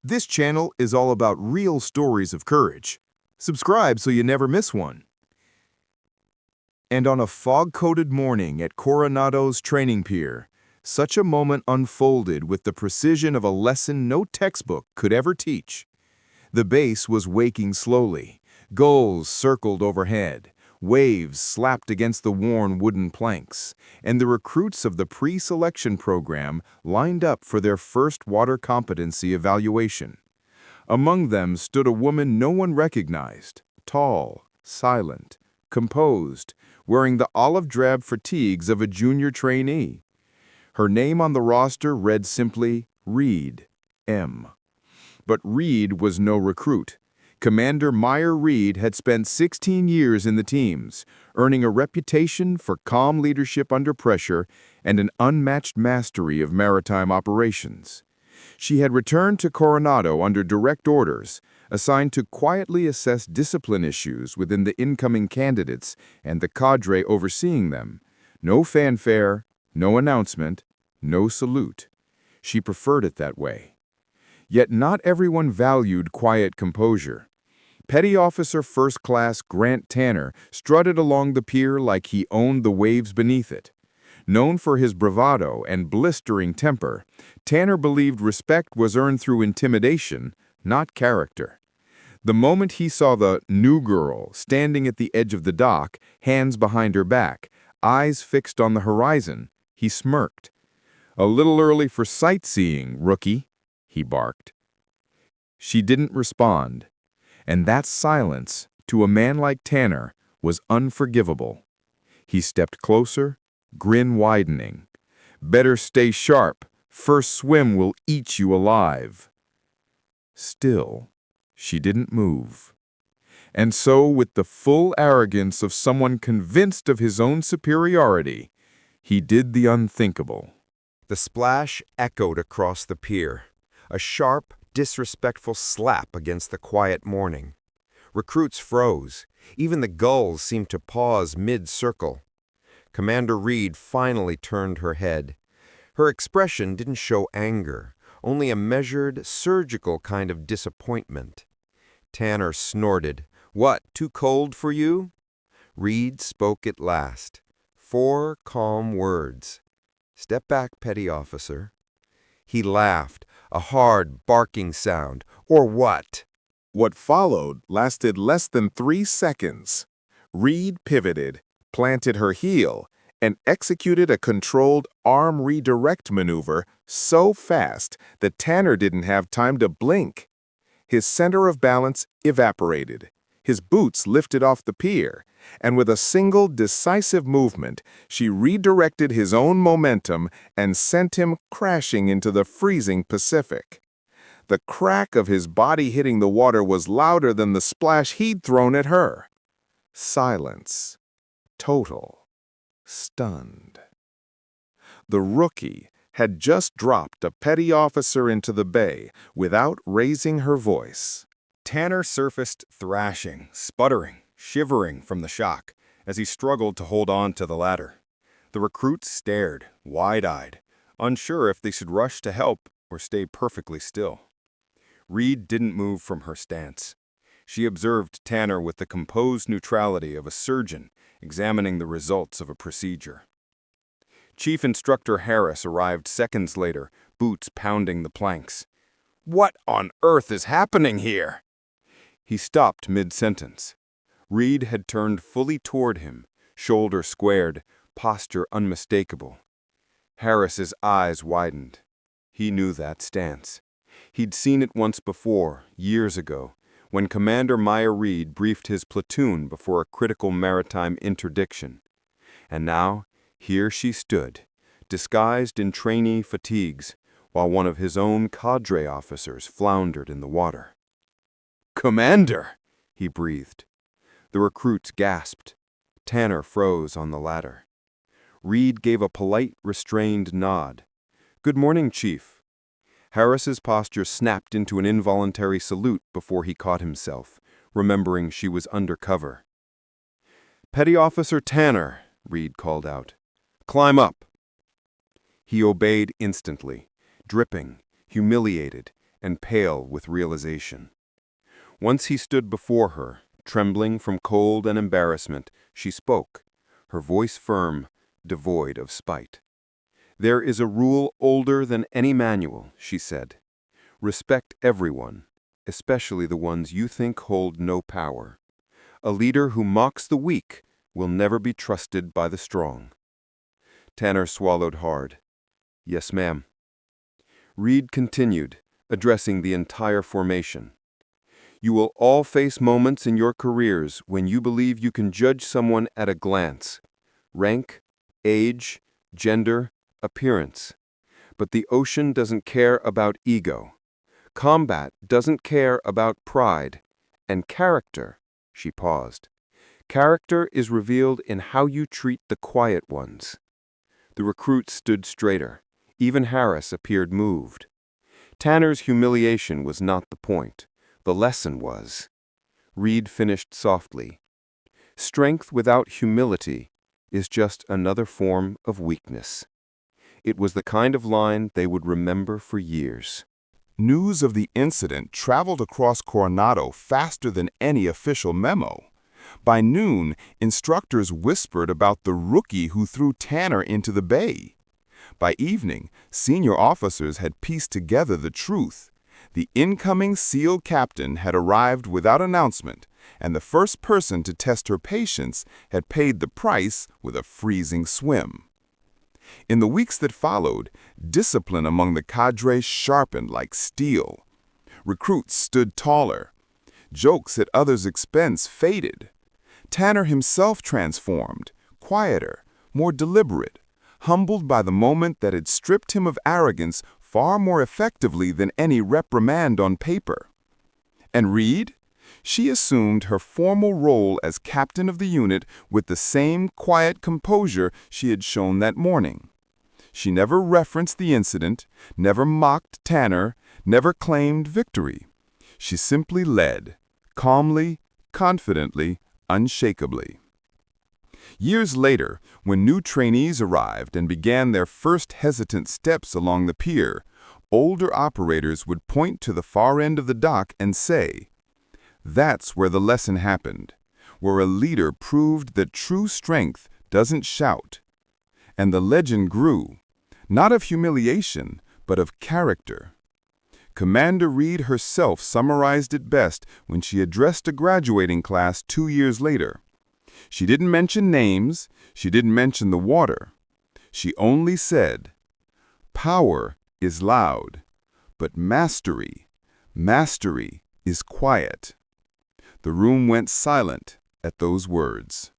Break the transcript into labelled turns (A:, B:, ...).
A: This channel is all about real stories of courage. Subscribe so you never miss one. And on a fog-coated morning at Coronado's training pier, such a moment unfolded with the precision of a lesson no textbook could ever teach. The base was waking slowly. Gulls circled overhead. Waves slapped against the worn wooden planks, and the recruits of the pre-selection program lined up for their first water competency evaluation. Among them stood a woman no one recognized, tall, silent, composed, wearing the olive-drab fatigues of a junior trainee. Her name on the roster read simply Reed, M. But Reed was no recruit. Commander Meyer Reed had spent 16 years in the teams, earning a reputation for calm leadership under pressure and an unmatched mastery of maritime operations. She had returned to Coronado under direct orders, assigned to quietly assess discipline issues within the incoming candidates and the cadre overseeing them. No fanfare, no announcement, no salute. She preferred it that way. Yet not everyone valued quiet composure. Petty Officer First Class Grant Tanner strutted along the pier like he owned the waves beneath it. Known for his bravado and blistering temper, Tanner believed respect was earned through intimidation, not character. The moment he saw the new girl standing at the edge of the dock, hands behind her back, eyes fixed on the horizon, he smirked. "A little early for sightseeing, rookie," he barked. She didn't respond. And that silence, to a man like Tanner, was unforgivable. He stepped closer, grin widening. "Better stay sharp. First swim will eat you alive." Still, she didn't move. And so, with the full arrogance of someone convinced of his own superiority, he did the unthinkable.
B: The splash echoed across the pier, a sharp, disrespectful slap against the quiet morning. Recruits froze. Even the gulls seemed to pause mid-circle. Commander Reed finally turned her head. Her expression didn't show anger, only a measured, surgical kind of disappointment. Tanner snorted. "What, too cold for you?" Reed spoke at last. 4 calm words. "Step back, Petty Officer." He laughed, a hard, barking sound. "Or what?"
A: What followed lasted less than 3 seconds. Reed pivoted, planted her heel, and executed a controlled arm redirect maneuver so fast that Tanner didn't have time to blink. His center of balance evaporated. His boots lifted off the pier, and with a single decisive movement, she redirected his own momentum and sent him crashing into the freezing Pacific. The crack of his body hitting the water was louder than the splash he'd thrown at her. Silence. Total. Stunned. The rookie had just dropped a petty officer into the bay without raising her voice.
C: Tanner surfaced thrashing, sputtering, shivering from the shock as he struggled to hold on to the ladder. The recruits stared, wide-eyed, unsure if they should rush to help or stay perfectly still. Reed didn't move from her stance. She observed Tanner with the composed neutrality of a surgeon examining the results of a procedure. Chief Instructor Harris arrived seconds later, boots pounding the planks. "What on earth is happening here?" He stopped mid-sentence. Reed had turned fully toward him, shoulder squared, posture unmistakable. Harris's eyes widened. He knew that stance. He'd seen it once before, years ago, when Commander Meyer Reed briefed his platoon before a critical maritime interdiction. And now, here she stood, disguised in trainee fatigues, while one of his own cadre officers floundered in the water. "Commander!" he breathed. The recruits gasped. Tanner froze on the ladder. Reed gave a polite, restrained nod. "Good morning, Chief." Harris's posture snapped into an involuntary salute before he caught himself, remembering she was under cover. "Petty Officer Tanner," Reed called out. "Climb up." He obeyed instantly, dripping, humiliated, and pale with realization. Once he stood before her, trembling from cold and embarrassment, she spoke, her voice firm, devoid of spite. "There is a rule older than any manual," she said. "Respect everyone, especially the ones you think hold no power. A leader who mocks the weak will never be trusted by the strong." Tanner swallowed hard. "Yes, ma'am." Reed continued, addressing the entire formation. "You will all face moments in your careers when you believe you can judge someone at a glance. Rank, age, gender, appearance. But the ocean doesn't care about ego. Combat doesn't care about pride. And character," she paused. "Character is revealed in how you treat the quiet ones." The recruits stood straighter. Even Harris appeared moved. Tanner's humiliation was not the point. The lesson was. Reed finished softly. "Strength without humility is just another form of weakness." It was the kind of line they would remember for years.
A: News of the incident traveled across Coronado faster than any official memo. By noon, instructors whispered about the rookie who threw Tanner into the bay. By evening, senior officers had pieced together the truth. The incoming SEAL captain had arrived without announcement, and the first person to test her patience had paid the price with a freezing swim. In the weeks that followed, discipline among the cadre sharpened like steel. Recruits stood taller. Jokes at others' expense faded. Tanner himself transformed, quieter, more deliberate, humbled by the moment that had stripped him of arrogance far more effectively than any reprimand on paper. And Reed? She assumed her formal role as captain of the unit with the same quiet composure she had shown that morning. She never referenced the incident, never mocked Tanner, never claimed victory. She simply led, calmly, confidently, unshakably. Years later, when new trainees arrived and began their first hesitant steps along the pier, older operators would point to the far end of the dock and say, "That's where the lesson happened, where a leader proved that true strength doesn't shout." And the legend grew, not of humiliation, but of character. Commander Reed herself summarized it best when she addressed a graduating class 2 years later. She didn't mention names, she didn't mention the water. She only said, "Power is loud, but mastery is quiet." The room went silent at those words.